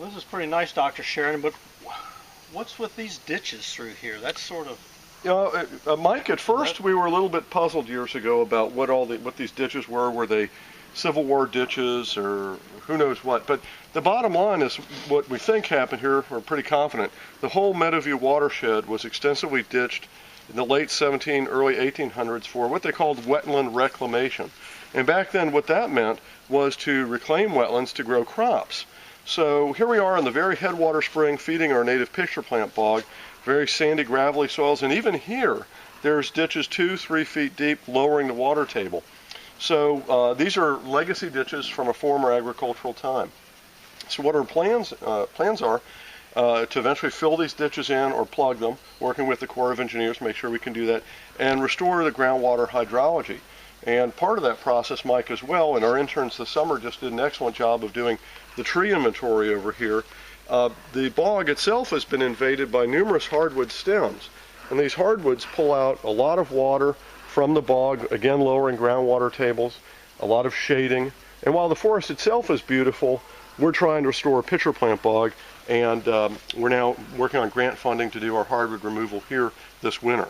Well, this is pretty nice, Dr. Sharon, but what's with these ditches through here? That's sort of... You know, Mike, at first we were a little bit puzzled years ago about what these ditches were. Were they Civil War ditches or who knows what? But the bottom line is what we think happened here, we're pretty confident. The whole Meadowview watershed was extensively ditched in the late early 1800s for what they called wetland reclamation. And back then what that meant was to reclaim wetlands to grow crops. So here we are in the very headwater spring feeding our native pitcher plant bog, very sandy, gravelly soils, and even here there's ditches 2-3 feet deep lowering the water table. So these are legacy ditches from a former agricultural time. So what our plans are to eventually fill these ditches in or plug them, working with the Corps of Engineers to make sure we can do that, and restore the groundwater hydrology. And part of that process, Mike, as well, and our interns this summer just did an excellent job of doing the tree inventory over here. The bog itself has been invaded by numerous hardwood stems, and these hardwoods pull out a lot of water from the bog, again lowering groundwater tables, a lot of shading. And while the forest itself is beautiful, we're trying to restore a pitcher plant bog, and we're now working on grant funding to do our hardwood removal here this winter.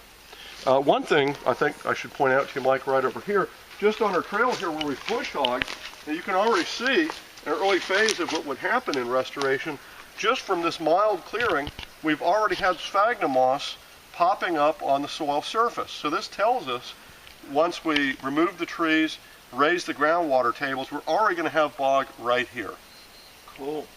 One thing I think I should point out to you, Mike, right over here, just on our trail here where we've bush hogged, and you can already see an early phase of what would happen in restoration. Just from this mild clearing, we've already had sphagnum moss popping up on the soil surface. So this tells us once we remove the trees, raise the groundwater tables, we're already going to have bog right here. Cool.